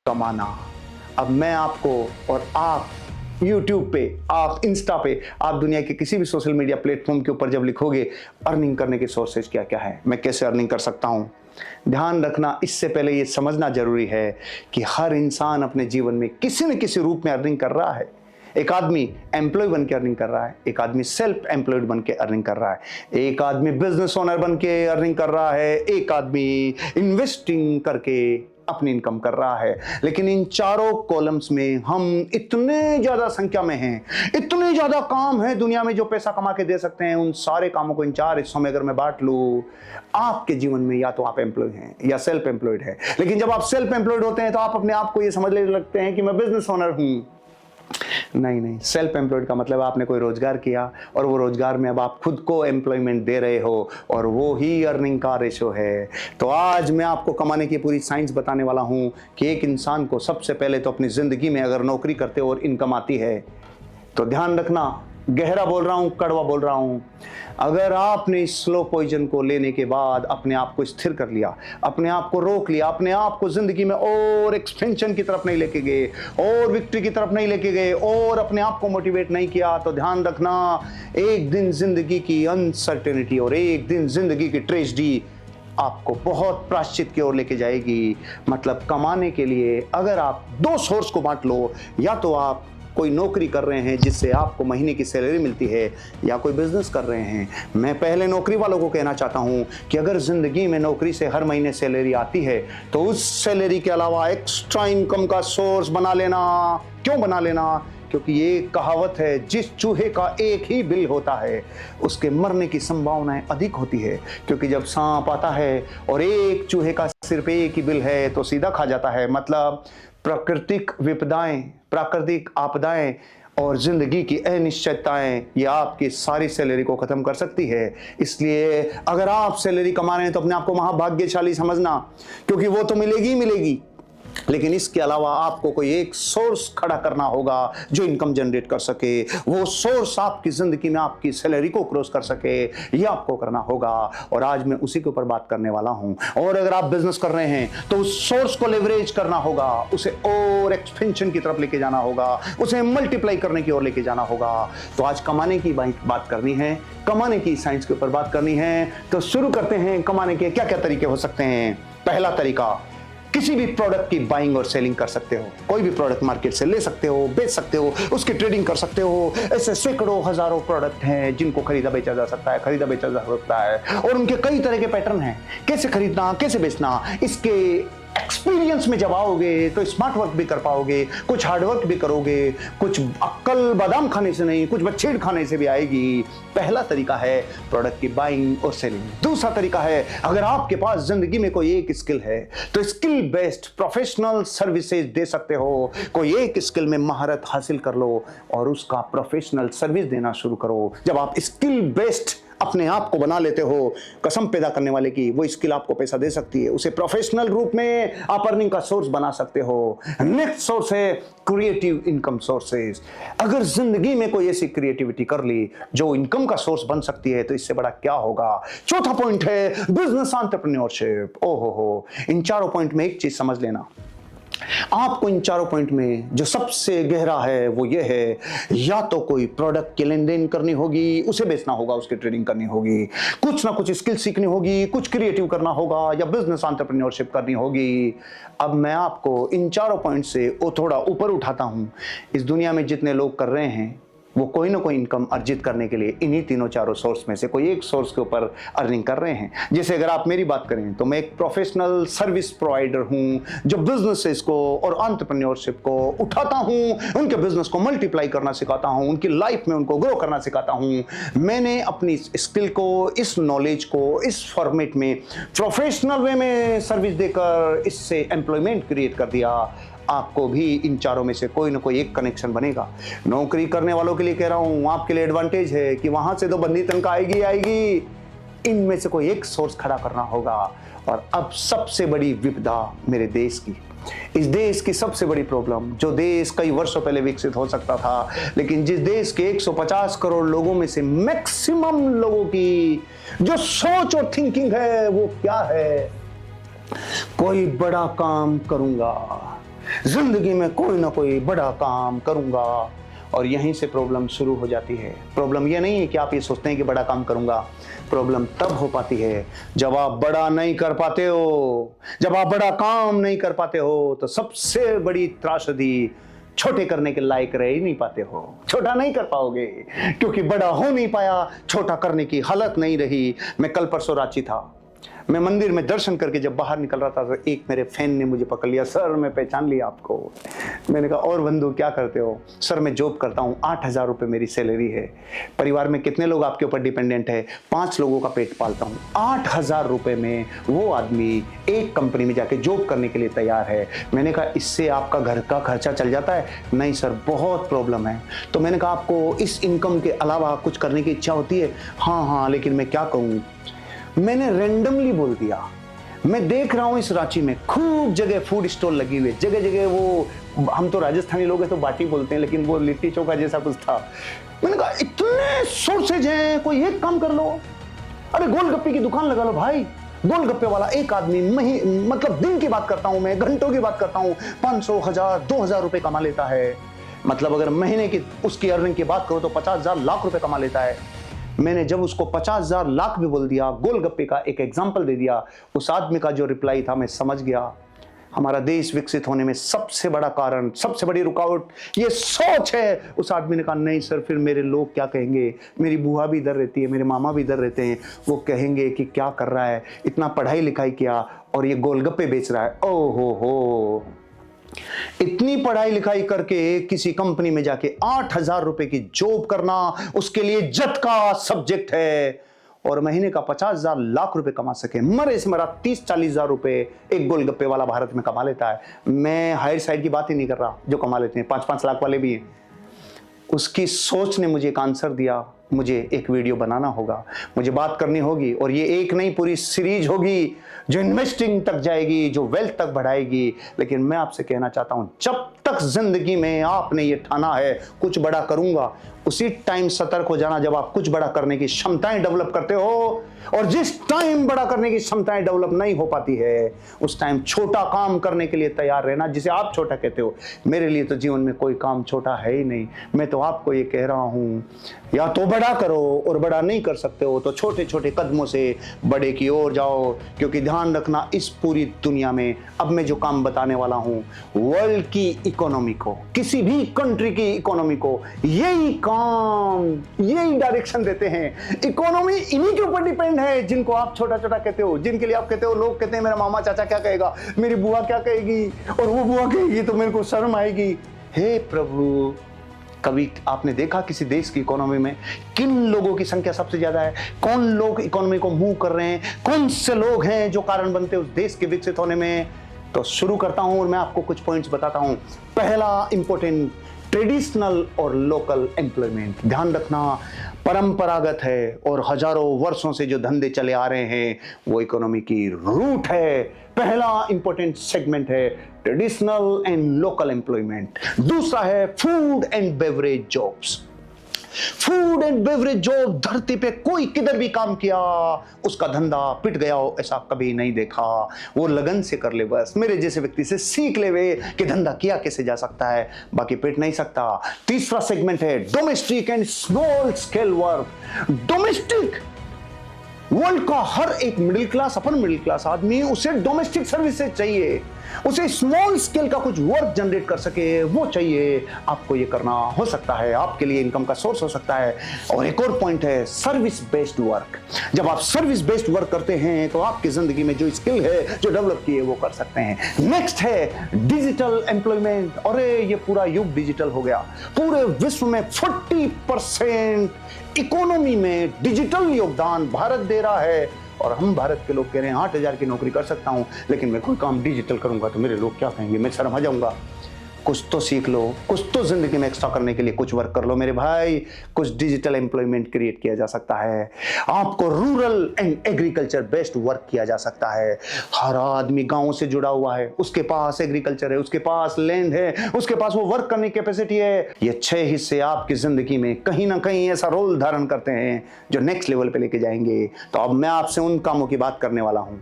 कमाना। अब मैं आपको और आप YouTube पे, आप इंस्टा पे, आप दुनिया के किसी भी सोशल मीडिया प्लेटफॉर्म के ऊपर जब लिखोगे अर्निंग करने के सोर्सेज क्या क्या है, मैं कैसे अर्निंग कर सकता हूँ, ध्यान रखना इससे पहले ये समझना जरूरी है कि हर इंसान अपने जीवन में किसी न किसी रूप में अर्निंग कर रहा है। एक आदमी एम्प्लॉय बन के अर्निंग कर रहा है, एक आदमी सेल्फ एम्प्लॉयड बन के अर्निंग कर रहा है, एक आदमी बिजनेस ओनर बन के अर्निंग कर रहा है, एक आदमी इन्वेस्टिंग करके अपनी इनकम कर रहा है। लेकिन इन चारों कॉलम्स में हम इतने ज्यादा संख्या में हैं, इतने ज्यादा काम है दुनिया में जो पैसा कमा के दे सकते हैं। उन सारे कामों को इन चार हिस्सों में अगर मैं बांट लूं, आपके जीवन में या तो आप एम्प्लॉय हैं या सेल्फ एम्प्लॉयड है। लेकिन जब आप सेल्फ एम्प्लॉयड होते हैं तो आप अपने आप को ये समझने लगते हैं कि मैं बिजनेस ओनर हूं। नहीं, सेल्फ एम्प्लॉयड का मतलब आपने कोई रोजगार किया और वो रोजगार में अब आप खुद को एम्प्लॉयमेंट दे रहे हो और वो ही अर्निंग का रेशो है। तो आज मैं आपको कमाने की पूरी साइंस बताने वाला हूं कि एक इंसान को सबसे पहले तो अपनी जिंदगी में अगर नौकरी करते हो और इनकम आती है तो ध्यान रखना, गहरा बोल रहा हूं, कड़वा बोल रहा हूं, अगर आपने इस स्लो पॉइजन को लेने के बाद अपने आप को स्थिर कर लिया, अपने आप को रोक लिया, अपने आप को जिंदगी में और एक्सपेंशन की तरफ नहीं लेके गए और विक्ट्री की तरफ नहीं लेके गए और अपने आप को मोटिवेट नहीं किया, तो ध्यान रखना एक दिन जिंदगी की अनसर्टेनिटी और एक दिन जिंदगी की ट्रेजेडी आपको बहुत प्रायश्चित की ओर लेके जाएगी। मतलब कमाने के लिए अगर आप दो सोर्स को बांट लो, या तो आप कोई नौकरी कर रहे हैं जिससे आपको महीने की सैलरी मिलती है, या कोई बिजनेस कर रहे हैं। मैं पहले नौकरी वालों को कहना चाहता हूं कि अगर जिंदगी में नौकरी से हर महीने सैलरी आती है तो उस सैलरी के अलावा एक्स्ट्रा इनकम का सोर्स बना लेना। क्यों बना लेना? क्योंकि ये कहावत है, जिस चूहे का एक ही बिल होता है उसके मरने की संभावनाएं अधिक होती है। क्योंकि जब सांप आता है और एक चूहे का सिर्फ एक ही बिल है तो सीधा खा जाता है। मतलब प्राकृतिक विपदाएं, प्राकृतिक आपदाएं और जिंदगी की अनिश्चितताएं ये आपकी सारी सैलरी को खत्म कर सकती है। इसलिए अगर आप सैलरी कमा रहे हैं तो अपने आप को महाभाग्यशाली समझना, क्योंकि वो तो मिलेगी ही मिलेगी, लेकिन इसके अलावा आपको कोई एक सोर्स खड़ा करना होगा जो इनकम जनरेट कर सके। वो सोर्स आपकी जिंदगी में आपकी सैलरी को क्रॉस कर सके, ये आपको करना होगा। और आज मैं उसी के ऊपर बात करने वाला हूं। और अगर आप बिजनेस कर रहे हैं तो उस सोर्स को लेवरेज करना होगा, उसे और एक्सपेंशन की तरफ लेके जाना होगा, उसे मल्टीप्लाई करने की ओर लेके जाना होगा। तो आज कमाने की बात करनी है, कमाने की साइंस के ऊपर बात करनी है। तो शुरू करते हैं। कमाने के क्या क्या तरीके हो सकते हैं? पहला तरीका, किसी भी प्रोडक्ट की बाइंग और सेलिंग कर सकते हो। कोई भी प्रोडक्ट मार्केट से ले सकते हो, बेच सकते हो, उसकी ट्रेडिंग कर सकते हो। ऐसे सैकड़ों हजारों प्रोडक्ट हैं जिनको खरीदा बेचा जा सकता है, खरीदा बेचा जा सकता है, और उनके कई तरह के पैटर्न हैं। कैसे खरीदना, कैसे बेचना, इसके एक्सपीरियंस में जब आओगे तो स्मार्ट वर्क भी कर पाओगे, कुछ हार्ड वर्क भी करोगे, कुछ अक्कल बादाम खाने से नहीं, कुछ बच्छेड़ खाने से भी आएगी। पहला तरीका है प्रोडक्ट की बाइंग और सेलिंग। दूसरा तरीका है, अगर आपके पास जिंदगी में कोई एक स्किल है तो स्किल बेस्ड प्रोफेशनल सर्विसेज दे सकते हो। कोई एक स्किल में महारत हासिल कर लो और उसका प्रोफेशनल सर्विस देना शुरू करो। जब आप स्किल बेस्ड अपने आप को बना लेते हो, कसम पैदा करने वाले की, वो स्किल आपको पैसा दे सकती है। उसे प्रोफेशनल रूप में आप अर्निंग का सोर्स बना सकते हो। नेक्स्ट सोर्स है क्रिएटिव इनकम सोर्सेज। अगर जिंदगी में कोई ऐसी क्रिएटिविटी कर ली जो इनकम का सोर्स बन सकती है तो इससे बड़ा क्या होगा। चौथा पॉइंट है बिजनेस एंटरप्रेन्योरशिप। ओहो हो, इन चारों पॉइंट में एक चीज समझ लेना, आपको इन चारों पॉइंट में जो सबसे गहरा है वो ये है, या तो कोई प्रोडक्ट की लेन देन करनी होगी, उसे बेचना होगा, उसकी ट्रेडिंग करनी होगी, कुछ ना कुछ स्किल सीखनी होगी, कुछ क्रिएटिव करना होगा, या बिजनेस एंटरप्रेन्योरशिप करनी होगी। अब मैं आपको इन चारों पॉइंट से थोड़ा ऊपर उठाता हूं। इस दुनिया में जितने लोग कर रहे हैं वो कोई ना कोई इनकम अर्जित करने के लिए इन्हीं तीनों चारों सोर्स में से कोई एक सोर्स के ऊपर अर्निंग कर रहे हैं। जैसे अगर आप मेरी बात करें तो मैं एक प्रोफेशनल सर्विस प्रोवाइडर हूं जो बिजनेसेस को और एंटरप्रेन्योरशिप को उठाता हूं, उनके बिजनेस को मल्टीप्लाई करना सिखाता हूं, उनकी लाइफ में उनको ग्रो करना सिखाता हूं। मैंने अपनी स्किल को, इस नॉलेज को इस फॉर्मेट में प्रोफेशनल वे में सर्विस देकर इससे एम्प्लॉयमेंट क्रिएट कर दिया। आपको भी इन चारों में से कोई ना कोई एक कनेक्शन बनेगा। नौकरी करने वालों के लिए कह रहा हूं, आपके लिए एडवांटेज है कि वहां से तो बंदी तनख्वाह आएगी। इनमें से कोई एक सोर्स खड़ा करना होगा। और अब सबसे बड़ी विपदा मेरे देश की, इस देश की सबसे बड़ी प्रॉब्लम, जो देश कई वर्षों पहले विकसित हो सकता था, लेकिन जिस देश के 150 करोड़ लोगों में से मैक्सिमम लोगों की जो सोच और थिंकिंग है वो क्या है? कोई बड़ा काम करूंगा, जिंदगी में कोई ना कोई बड़ा काम करूंगा, और यहीं से प्रॉब्लम शुरू हो जाती है। प्रॉब्लम ये नहीं है कि आप ये सोचते हैं कि बड़ा काम करूंगा, प्रॉब्लम तब हो पाती है जब आप बड़ा नहीं कर पाते हो। जब आप बड़ा काम नहीं कर पाते हो तो सबसे बड़ी त्रासदी, छोटे करने के लायक रह ही नहीं पाते हो। छोटा नहीं कर पाओगे क्योंकि बड़ा हो नहीं पाया, छोटा करने की हालत नहीं रही। मैं कल परसों रांची था, मैं मंदिर में दर्शन करके जब बाहर निकल रहा था तो एक मेरे फैन ने मुझे पकड़ लिया। सर मैं पहचान लिया आपको। मैंने कहा और बंधु क्या करते हो? सर मैं जॉब करता हूँ, 8,000 रुपये मेरी सैलरी है। परिवार में कितने लोग आपके ऊपर डिपेंडेंट है? 5 लोगों का पेट पालता हूँ। 8,000 रुपये में वो आदमी एक कंपनी में जाके जॉब करने के लिए तैयार है। मैंने कहा इससे आपका घर का खर्चा चल जाता है? नहीं सर बहुत प्रॉब्लम है। तो मैंने कहा आपको इस इनकम के अलावा कुछ करने की इच्छा होती है? हाँ लेकिन मैं क्या कहूँ। मैंने रैंडमली बोल दिया। मैं देख रहा हूं इस रांची में खूब जगह फूड स्टॉल लगी हुई, जगह जगह वो, हम तो राजस्थानी लोग हैं तो बाटी बोलते हैं, लेकिन वो लिट्टी चोखा जैसा कुछ था। मैंने कहा इतने सोर्सेज हैं, कोई एक काम कर लो। अरे गोलगप्पे की दुकान लगा लो भाई। गोलगप्पे वाला एक आदमी मतलब दिन की बात करता हूं मैं, घंटों की बात करता हूं, 500, 1000, 2000 रुपए कमा लेता है। मतलब अगर महीने की उसकी अर्निंग की बात करो तो 50,000 लाख रुपए कमा लेता है। मैंने जब उसको 50,000 लाख भी बोल दिया, गोलगप्पे का एक एग्जाम्पल दे दिया, उस आदमी का जो रिप्लाई था मैं समझ गया। हमारा देश विकसित होने में सबसे बड़ा कारण, सबसे बड़ी रुकावट ये सोच है। उस आदमी ने कहा नहीं सर फिर मेरे लोग क्या कहेंगे, मेरी बुआ भी इधर रहती है, मेरे मामा भी इधर रहते हैं, वो कहेंगे कि क्या कर रहा है, इतना पढ़ाई लिखाई किया और ये गोलगप्पे बेच रहा है। ओ हो, इतनी पढ़ाई लिखाई करके किसी कंपनी में जाके 8,000 रुपए की जॉब करना उसके लिए इज्जत का सब्जेक्ट है, और महीने का 50,000 लाख रुपए कमा सके। मरे से मरा 30-40,000 रुपए एक गोलगप्पे वाला भारत में कमा लेता है। मैं हायर साइड की बात ही नहीं कर रहा, जो कमा लेते हैं 5-5 लाख वाले भी हैं। उसकी सोच ने मुझे एक आंसर दिया, मुझे एक वीडियो बनाना होगा, मुझे बात करनी होगी, और ये एक नहीं पूरी सीरीज होगी जो इन्वेस्टिंग तक जाएगी, जो वेल्थ तक बढ़ाएगी। लेकिन मैं आपसे कहना चाहता हूं जब तक जिंदगी में आपने ये ठाना है कुछ बड़ा करूंगा, उसी टाइम सतर्क हो जाना जब आप कुछ बड़ा करने की क्षमताएं डेवलप करते हो। और जिस टाइम बड़ा करने की क्षमताएं डेवलप नहीं हो पाती है उस टाइम छोटा काम करने के लिए तैयार रहना, जिसे आप छोटा कहते हो। मेरे लिए तो जीवन में कोई काम छोटा है ही नहीं। मैं तो आपको ये कह रहा हूं या तो बड़ा करो, और बड़ा नहीं कर सकते हो तो छोटे छोटे कदमों से बड़े की ओर जाओ। क्योंकि ध्यान रखना इस पूरी दुनिया में अब मैं जो काम बताने वाला हूं, वर्ल्ड की इकोनॉमी को, किसी भी कंट्री की इकोनॉमी को यही काम, यही डायरेक्शन देते हैं। इकोनॉमी इन्हीं के ऊपर डिपेंड है जिनको आप छोटा छोटा कहते हो, जिनके लिए आप कहते हो, लोग कहते हैं मेरा मामा चाचा क्या कहेगा, मेरी बुआ क्या कहेगी, और वो बुआ कहेगी तो मेरे को शर्म आएगी। हे प्रभु, कभी आपने देखा किसी देश की इकोनॉमी में किन लोगों की संख्या सबसे ज्यादा है? कौन लोग इकोनॉमी को मूव कर रहे हैं? कौन से लोग हैं जो कारण बनते हैं उस देश के विकसित होने में? तो शुरू करता हूं और मैं आपको कुछ पॉइंट्स बताता हूं। पहला इंपॉर्टेंट, ट्रेडिशनल और लोकल एम्प्लॉयमेंट। ध्यान रखना, परंपरागत है और हजारों वर्षों से जो धंधे चले आ रहे हैं वो इकोनॉमी की रूट है। पहला इंपॉर्टेंट सेगमेंट है ट्रेडिशनल एंड लोकल एम्प्लॉयमेंट। दूसरा है food and beverage jobs. Food and beverage job, धरती पे कोई किधर भी काम किया उसका धंधा पिट गया हो ऐसा कभी नहीं देखा। वो लगन से कर ले, बस मेरे जैसे व्यक्ति से सीख ले वे कि धंधा किया कैसे जा सकता है, बाकी पिट नहीं सकता। तीसरा सेगमेंट है domestic and small scale work. Domestic, world का हर एक मिडिल क्लास, अपन मिडिल क्लास आदमी, उसे डोमेस्टिक सर्विसेज चाहिए, उसे स्मॉल स्केल का कुछ वर्क जनरेट कर सके वो चाहिए। आपको ये करना हो सकता है, आपके लिए इनकम का सोर्स हो सकता है। और एक और पॉइंट है सर्विस बेस्ड वर्क। जब आप सर्विस बेस्ड वर्क करते हैं तो आपकी जिंदगी में जो स्किल है, जो डेवलप की है, वो कर सकते हैं। नेक्स्ट है डिजिटल एम्प्लॉयमेंट। अरे ये पूरा युग डिजिटल हो गया। पूरे विश्व में 40% इकोनॉमी में डिजिटल योगदान भारत दे रहा है, और हम भारत के लोग कह रहे हैं 8,000 की नौकरी कर सकता हूं, लेकिन मैं कोई काम डिजिटल करूंगा तो मेरे लोग क्या कहेंगे, मैं शर्मा जाऊंगा। कुछ तो सीख लो, कुछ तो जिंदगी में एक्स्ट्रा करने के लिए कुछ वर्क कर लो मेरे भाई। कुछ डिजिटल एम्प्लॉयमेंट क्रिएट किया जा सकता है। आपको rural and agriculture based work किया जा सकता है। हर आदमी गांव से जुड़ा हुआ है, उसके पास एग्रीकल्चर है, उसके पास लैंड है, उसके पास वो वर्क करने की कैपेसिटी है। ये 6 हिस्से आपकी जिंदगी में कहीं ना कहीं ऐसा रोल धारण करते हैं जो नेक्स्ट लेवल पे लेके जाएंगे। तो अब मैं आपसे उन कामों की बात करने वाला हूं